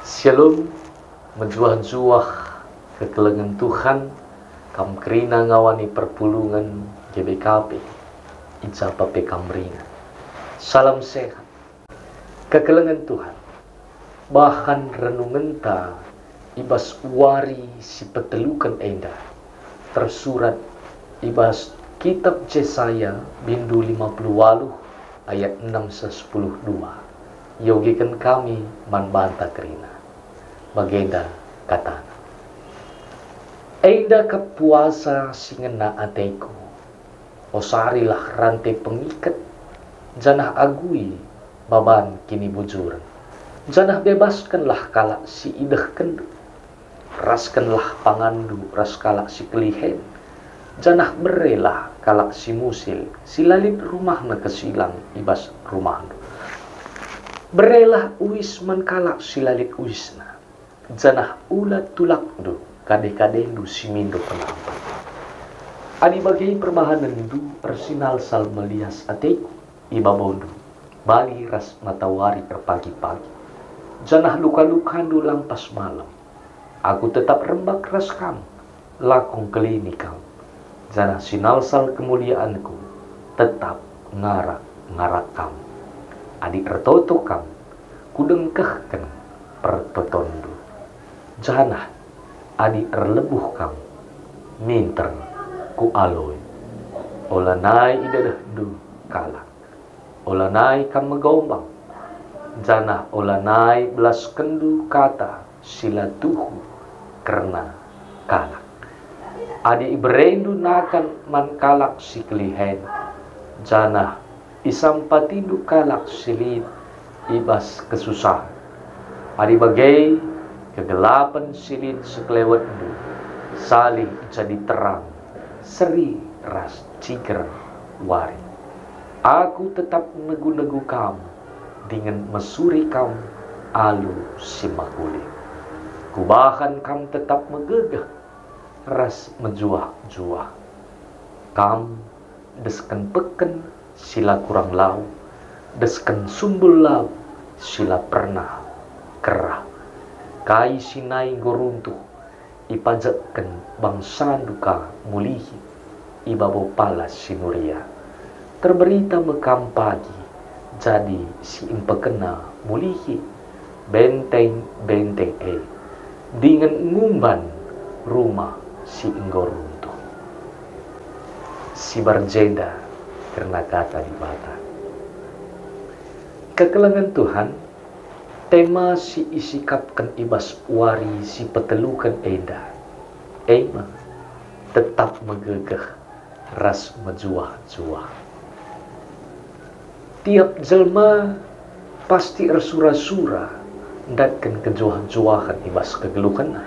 Shalom, menjuah-juah kekelengan Tuhan, kam kerina ngawani perpulungan GBKP, ijapa pe kamringa. Salam sehat, kekelengan Tuhan, bahan renungan ta ibas wari si petelukan enda, tersurat ibas kitab Yesaya bindu 58 ayat 6-10-2. Yogikan kami manbanta kerina. Bagenda katana. Enda kepuasa singena ateku. Osarilah rantai pengikat. Janah agui baban kini bujuran. Janah bebaskanlah kalak si ideh kendu. Raskanlah pangandu ras kalak si kelihen. Janah berelah kalak si musil. Silalit rumahna kesilang ibas rumahnu. Berelah uis mankalak silalit uisna. Janah ulat tulakdu kade-kadendu simindo penampak. Adi bagai perbahanan du persinal sal melias ateku ibabondu bali ras matawari perpagi-pagi. Janah luka-lukandu lampas malam. Aku tetap rembak ras kam lakung kelini kam. Janah sinal sal kemuliaanku tetap ngarak kam. Adi ertoto kam kudengkehken pertotondu. Janah adi erlebuh kam minter ku aloy. Olanai idadah du kalak. Olanai kam megombang. Janah olanai belas kendu kata sila tuhu karena kalak. Adi iberendu nakan man kalak si kelihen. Janah isampatidu kalak silid ibas kesusahan. Adi bagai kegelapan silid sekelewatdu salih jadi terang seri ras ciker wari. Aku tetap negu-negu kamu dengan mesuri kamu alu simakuli. Kubahan kamu tetap megegah ras menjuah-juah. Kamu desken peken sila kurang lau, desken sumbul lau sila pernah kerah. Kai sinai goruntuh ipajakken bangsa duka mulihi ibabo palas sinuria. Terberita mekam pagi jadi si impekena mulihi benteng-benteng dengan ngumban rumah si inggoruntuh. Si berjeda karena kata di bata. Kekelengan Tuhan, tema si isikapkan ibas wari si petelukan enda. Ema tetap megegeh ras mejuah-juah. Tiap jelma pasti ersura-sura ndatkan kejuah-juahan ibas kegeluhan.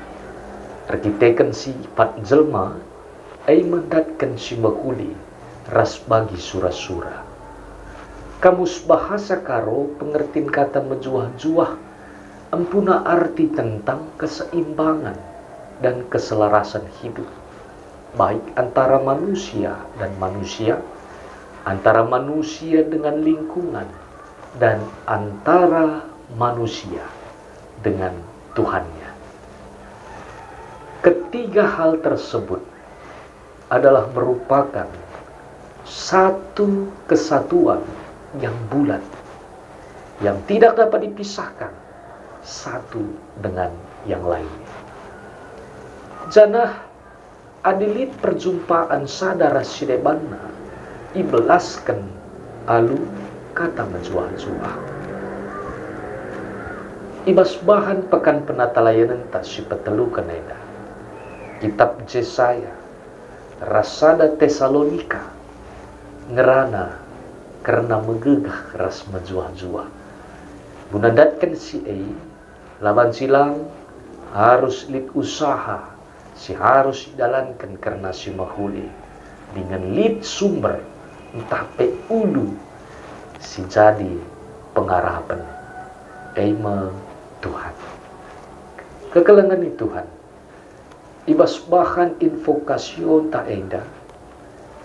Terkitekan sifat jelma ai mendatkan si makuli ras bagi sura-sura. Kamus bahasa karo pengertian kata menjuah-juah empuna arti tentang keseimbangan dan keselarasan hidup, baik antara manusia dan manusia, antara manusia dengan lingkungan, dan antara manusia dengan Tuhannya. Ketiga hal tersebut adalah merupakan satu kesatuan yang bulat, yang tidak dapat dipisahkan satu dengan yang lainnya. Janah adilit perjumpaan sadara sidebanna ibelaskan alu kata menjuah-juah. Ibas bahan pekan penatalayanan tak si petelukan eda. Kitab Yesaya rasada Tesalonika ngerana karena megegah ras menjuah-juah. Bunadatkan si laban silang harus lit usaha si harus dijalankan karena si mahuli dengan lit sumber entah pe ulu si jadi pengharapan ema Tuhan. Kekelengan ni Tuhan ibas bahan invokasyon ta enda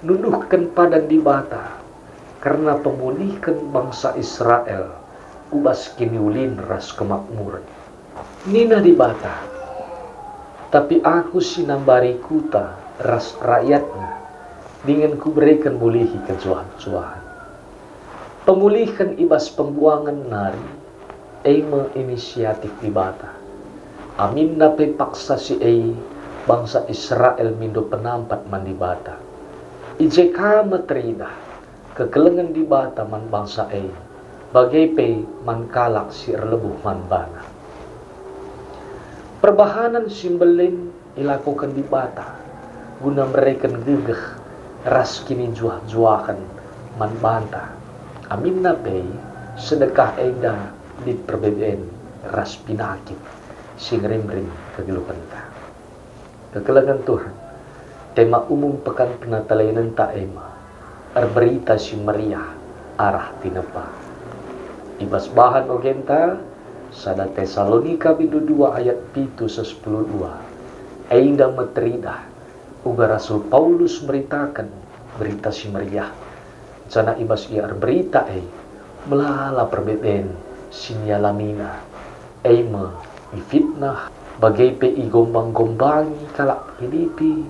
nuduhkan padan di bata karena pemulihkan bangsa Israel ubas kini ulin ras kemakmuran. nina di bata, tapi aku sinambari kuta ras rakyatnya dengan ku berikan mulihi kejuahan-juahan. Pemulihan ibas pembuangan nari, ema inisiatif di bata. Amin nape paksa si bangsa Israel mindo penampat man di bata. Ijeka matrida, kekelengan di bata man bangsa bagai pe man kalak si erlebuh man bana. Perbahanan simbelin ilakukan di bata, guna mereka gegeh ras kini juah-juahan man banta. Amin nape sedekah eda di perbedaan ras pinakit sing rim-rim kegeluhan ta. Kekelangan Tuhan, tema umum pekan penatalayanan ta ema berita si meriah arah tinepa. Ibas bahan ogenta sada Tesalonika bindu 2 ayat 7:10-2. Ainda meteridah uga Rasul Paulus beritakan berita si meriah. Jana ibas ia berita melala perbedaan sinyalamina ema ifitnah bagai pe gombang-gombangi kalak hidipi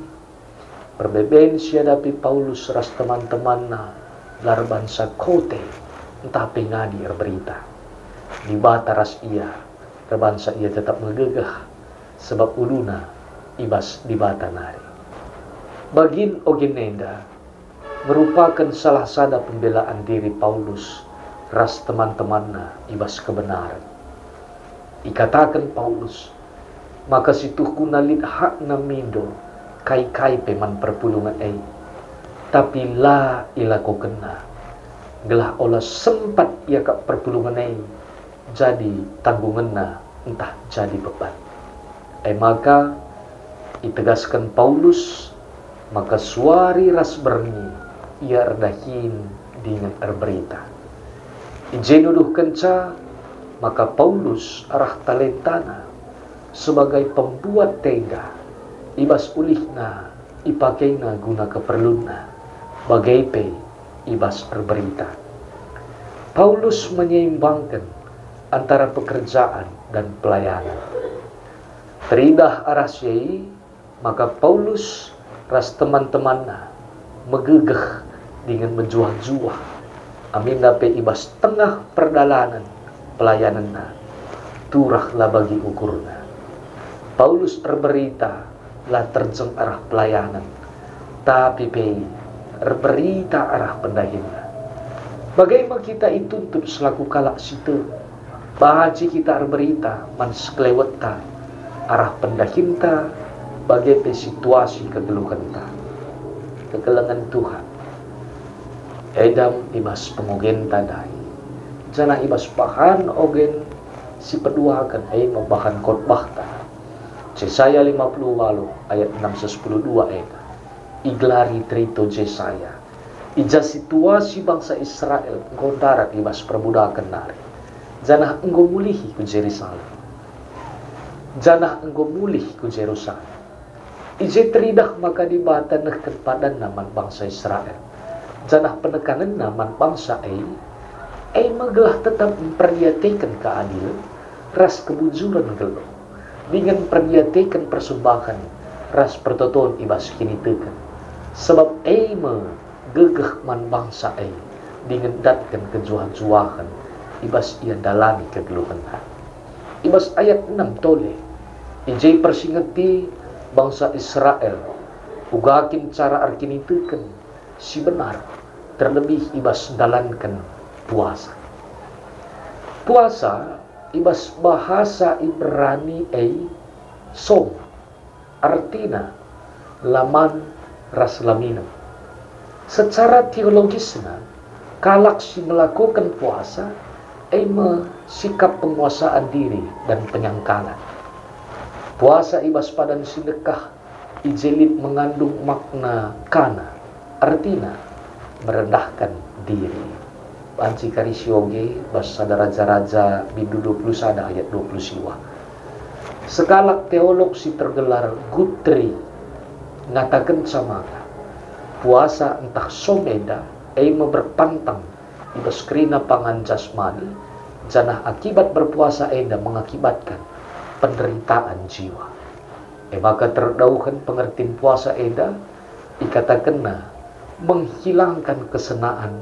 perbedaan siadapi Paulus ras teman-temanna larban sakote entah pengadi berita di bata ras ia terbansa ia tetap megegah sebab uluna ibas di bata nari bagin ogenenda merupakan salah sada pembelaan diri Paulus ras teman-temanna ibas kebenaran. Ikatakan Paulus, maka situ kunalit hak na mindo kai-kai peman perpulungan tapi la ilako kena gelah olah sempat ia kak perpulungan jadi tanggungan na entah jadi beban maka itegaskan Paulus maka suari ras berni ia erdahin dengan erberita ijenuduh kenca maka Paulus arah talentana sebagai pembuat tenda ibas ulihna ipakaina guna keperluna bagai pe ibas erberita. Paulus menyeimbangkan antara pekerjaan dan pelayanan. Teridah arah syai maka Paulus ras teman-temanna megegeh dengan menjuah-juah amin dape ibas tengah perdalanan pelayananna turahlah bagi ukurna. Paulus berberita lah terjeng arah pelayanan tapi pe berberita arah pendahina. Bagaimana kita dituntut selaku kalak situ bahaji kita berberita man sekeleweta arah pendahinta bagai pe situasi kegelukanta kegelangan Tuhan edam ibas pengogen tadai jana ibas bahan ogen si peduakan membahan khotbah ta Yesaya 50 ayat 6-10-2 iglari trito Yesaya ija situasi bangsa Israel nggondarat ibas perbudakan nari jana enggo mulihi ku Jerusalem jana enggo mulih ku Jerusalem ije teridah maka dibata nehken padan naman bangsa Israel janah penekanan naman bangsa magelah tetap memperlihatkan keadilan ras kebujuran gelo dengan perlihatkan persembahan ras pertoton ibas kini tekan sebab gegeh man bangsa dengan datkan kejuahan-juahan ibas ia dalami kegeluhan ibas ayat 6 tole ije persingeti bangsa Israel ugakin cara arkini tekan si benar terlebih ibas dalankan puasa. Puasa ibas bahasa Ibrani som artina laman ras laminam. Secara teologisnya kalak si melakukan puasa sikap penguasaan diri dan penyangkalan. Puasa ibas padan sedekah ijelit mengandung makna kana artina merendahkan diri. Panci karisioge basada raja-raja bindu 21 ayat 20 siwa. Sekalak teolog si tergelar Guthrie ngatakan samaka puasa entah someda berpantang ibas krina pangan jasmani janah akibat berpuasa enda mengakibatkan penderitaan jiwa. Maka terdauhan pengertian puasa eda ikatakanna menghilangkan kesenangan,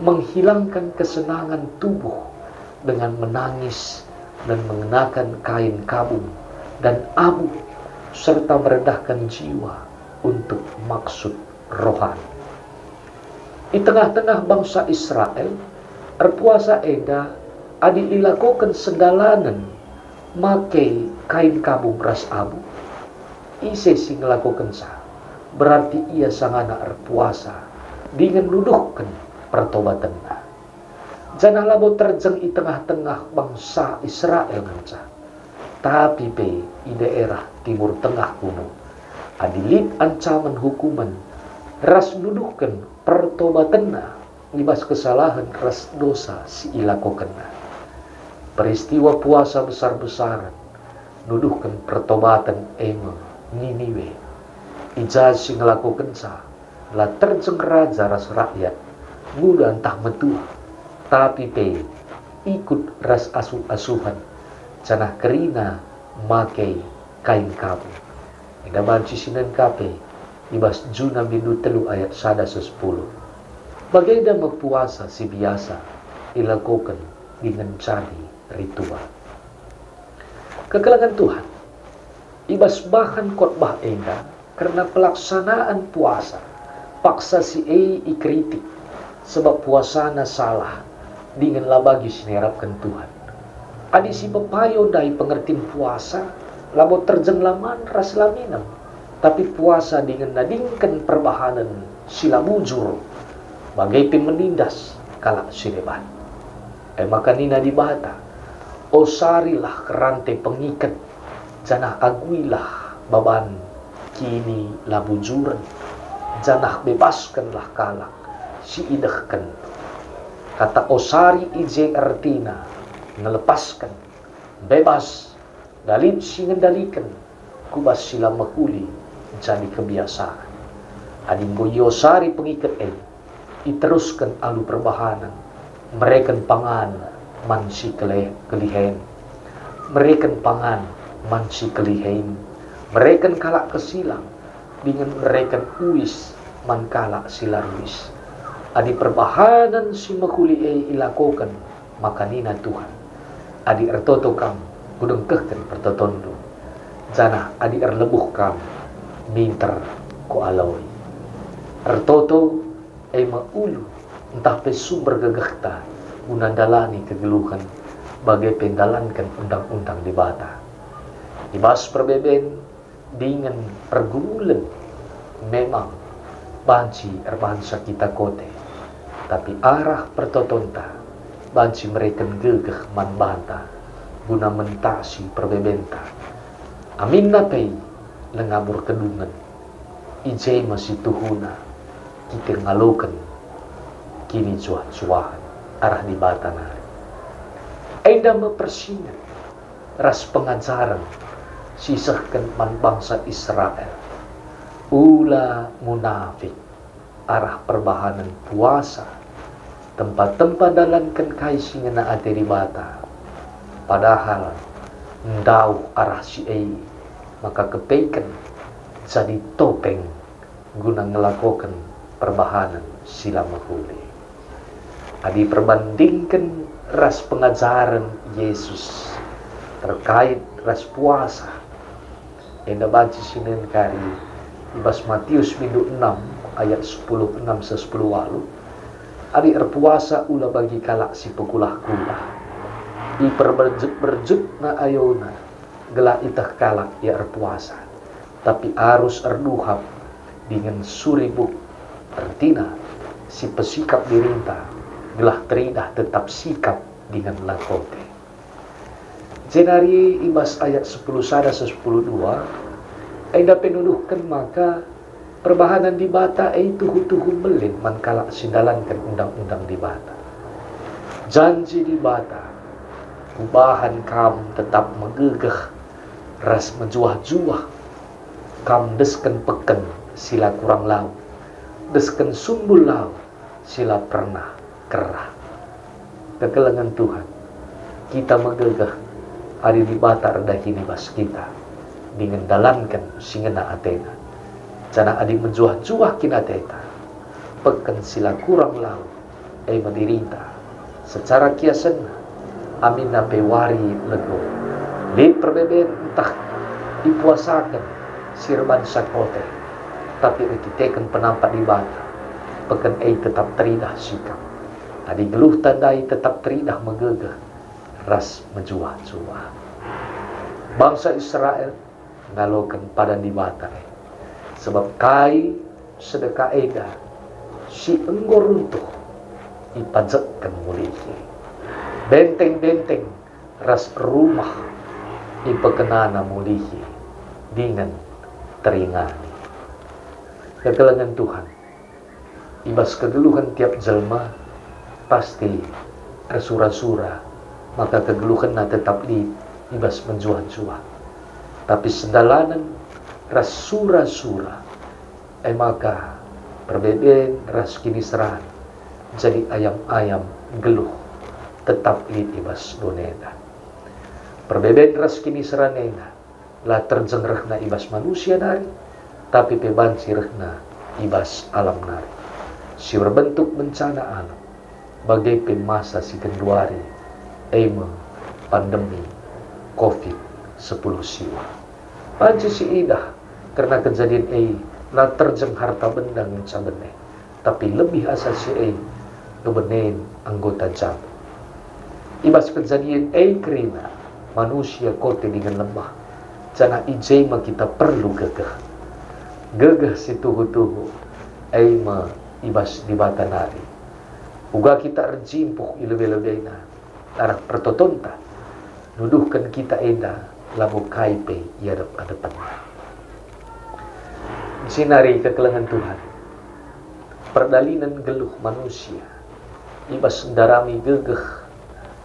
menghilangkan kesenangan tubuh dengan menangis dan mengenakan kain kabung dan abu, serta merendahkan jiwa untuk maksud rohani. Di tengah-tengah bangsa Israel, berpuasa eda adi ilakokan sedalanan make kain kabung ras abu, ise sing lakukan sah. Berarti ia sang anak berpuasa dengan nuduhkan pertobatan. Jangan labo terjeng di tengah-tengah bangsa Israel nganca. Tapi di daerah timur tengah kuno, adilit ancaman hukuman ras nuduhkan pertobatan libas kesalahan ras dosa si ilakokan. Peristiwa puasa besar-besaran nuduhkan pertobatan emang Niniwe. Ijaz sing ngelakukan sah lah terjeng raja ras rakyat mudah entah metua, tapi ikut ras asuhan canah kerina make kain kabu. Ida banci sinan kape ibas juna bindu telu ayat 110. Bagaimana berpuasa si biasa dilakukan dengan cari ritual. Kekelangan Tuhan ibas bahan khotbah enda karena pelaksanaan puasa paksa si ikritik sebab puasana salah dengan labagi sinerapkan Tuhan. Adi si pepayo dari pengertian puasa labo terjeng laman ras laminam, tapi puasa dengan nadingkan perbahanan sila bujur bagai pemenindas kalak sineban. Maka nina dibata osarilah kerantai pengikat janah aguilah baban kini labujuran janah bebaskanlah kalak si idahkan. Kata osari ije artina melepaskan bebas dalit si ngendalikan kubas sila makuli jadi kebiasaan. Adinggo yosari pengikat iteruskan alu perbahanan mereka pangan mansi kelihen, mereka pangan mansi kelihen, mereka kalak kesilang dengan mereka uis man kalak silarwis. Adi perbahanan si makuli ilakokan maka nina Tuhan. Adi ertoto kam gudeng kehken pertotondo. Jana adi erlebuh kam minter ko alawi. Ertoto maulu entah pe sumber gegahta guna dalani kegeluhan bagai pendalankan undang-undang di bata. Ibas perbeben dengan pergumulan memang banci erbangsa kita kote, tapi arah pertotonta banci mereka gegah manbanta guna mentasi perbebenta. Amin napay lengabur kedungan ijay masih tuhuna kita ngalokan kini cuah-cuahan arah di bata nari. Aida mempersingat ras pengajaran sisahkan man bangsa Israel ula munafik arah perbahanan puasa tempat-tempat dalankan kaisingan na ate di bata padahal ndau arah si maka kepeikan jadi topeng guna ngelakukan perbahanan sila mahuli. Adi perbandingkan ras pengajaran Yesus terkait ras puasa enda baca sinen kari ibas Matius minggu 6 ayat 10 walu. Adi erpuasa ula bagi kalak si pekulah-kulah di berjut na ayona gelak itah kalak ya erpuasa tapi arus erduhap dengan suribuk artina si pesikap dirinta gelah teridah tetap sikap dengan lakote. Jenari ibas ayat 10 sada 10 2 enda penuduhkan maka perbahanan di bata tuhu-tuhu melin mankalak sindalankan undang-undang di bata. Janji di bata ubahan kam tetap megegah ras menjuah-juah kam desken peken sila kurang lau desken sumbul lau sila pernah kerah. Kekelangan Tuhan kita megegah adi di bata redahi libas kita dengan dalankan singena atena jana adi menjuah-juah kina teta pekan sila kurang lau mendirita secara kiasan amin nape wari lego di perbedaan entah dipuasakan sirban sakote tapi diteken penampak di bata pekan tetap teridah sikap adi geluh tandai tetap teridah megegah ras menjuah-juah bangsa Israel ngalokan pada di bata sebab kai sedekah eda si enggor runtuh ipajakkan mulihi benteng-benteng ras rumah ipakenana mulihi dengan teringani kegelangan Tuhan ibas kegeluhan tiap jelma pasti resura-sura maka kegeluhan na tetap ibas menjuah-juah tapi sedalanan ras sura-sura maka perbedaan ras kini serah jadi ayam-ayam geluh tetap ibas donena perbedaan ras kini seranena lah terjengrehna ibas manusia nari tapi pebancirehna ibas alam nari si berbentuk bencana alam bagai pemasa si kenduari pandemi COVID-10 siwa panci si idah karena kejadian lah terjeng harta benda mencabene tapi lebih asasi ngebenen anggota jam ibas kejadian kerina manusia kote dengan lemah jana ijema kita perlu gegah si tuhu-tuhu ibas di bata nari uga kita rejimpuh ilebe-lebena arah pertotonta nuduhkan kita lamu kaipe hadap-hadapannya sinari kekelangan Tuhan perdalinan geluh manusia ibas darami gegeh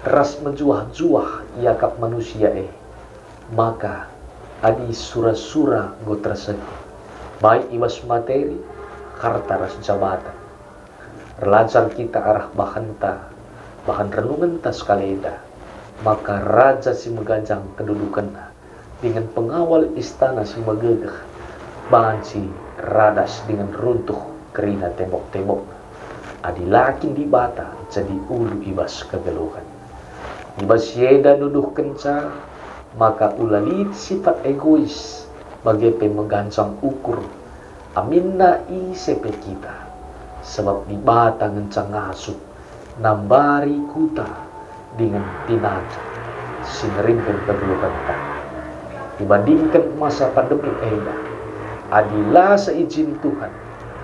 ras menjuah-juah iakap manusia maka adi sura-sura go tersegi baik ibas materi harta ras jabatan relancar kita arah bahan renungan tas kaleda maka raja si megajang kedudukanna dengan pengawal istana si megegeh banci radas dengan runtuh kerina tembok-tembok adilakin di bata jadi ulu ibas kegeluhan ibas yeda nuduh kenca maka ulalit sifat egois bagai pemegancang ukur aminna isepe kita sebab di bata ngencang ngasuk nambari kuta dengan tinaga singerimpen kegeluhan dibandingkan masa pandemi adilah seizin Tuhan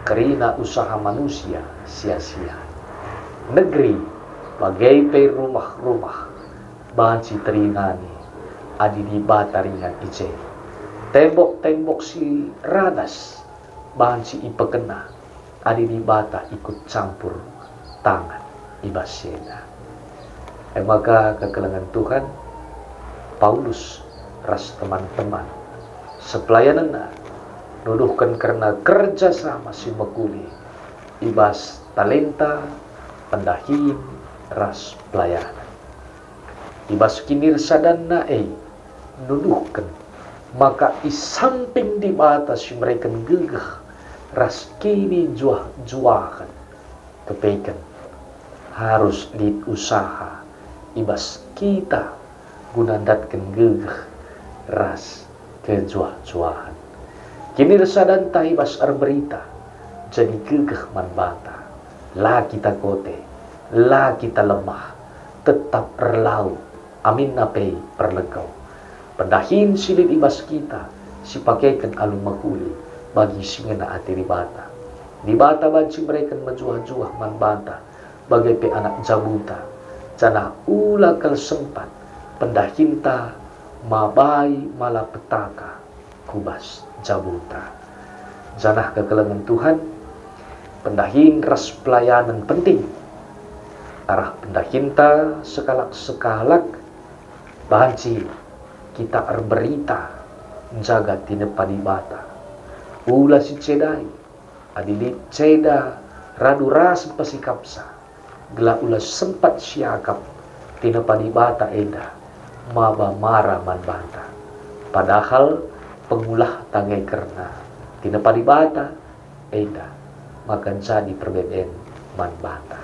karena usaha manusia sia-sia negeri bagai rumah-rumah banci teringani adi di bata ringan ije tembok-tembok si radas banci ipekena adi di bata ikut campur tangan ibasena maka kekelangan Tuhan Paulus ras teman-teman sepelayanan nuduhkan karena kerja sama si mekuli ibas talenta pendahin ras pelayanan ibas kinir sadanna nuduhkan maka isamping di batas mereka gegah ras kini juahan kepeikan harus diusaha ibas kita gunandatkan gegah ras kejuah-juahan kini resadan ibas berita jadi gegah manbata lah kita kote lah kita lemah tetap erlau amin napei perlegau pendahin silit ibas kita si pakaikan alun makuli bagi singena ati di bata banci mereka menjuah-juah manbata bagai pe anak jabuta jana ula kal sempat pendahinta mabai malapetaka kubas jabuta janah kekelangan Tuhan pendahin ras pelayanan penting arah pendahinta sekalak-sekalak banci kita berita jaga tina padibata ula si cedai adili ceda radu ras pasikapsa gela ula sempat siakap tina padibata eda maba marah man banta. Padahal pengulah tangai karena tina padibata eda makan jadi perbedaan man banta.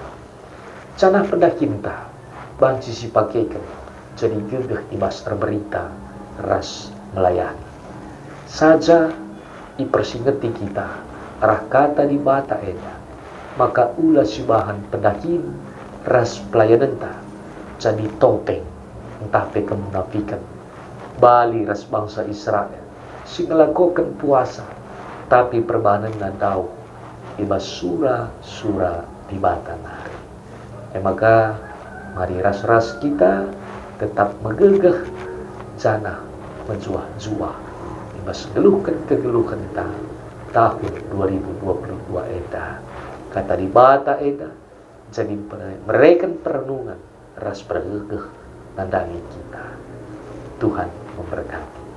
Canah pendakinta banci si pakaikan jadi gegeh ibas terberita ras melayani. Saja ipersingeti kita arah kata di bata eda, maka ulah si bahan pendakin ras pelayanan ta jadi topeng entah pe kemunafikan bali ras bangsa Israel si ngelakukan puasa tapi perbanan nadau ibas sura di bata nari. Maka mari ras-ras kita tetap megegeh jana menjuah-juah ibas geluhkan kegeluhan ta tahun 2022 eda. Kata di bata eda jadi mereka perenungan ras bergegeh nandangi kita. Tuhan memberkati.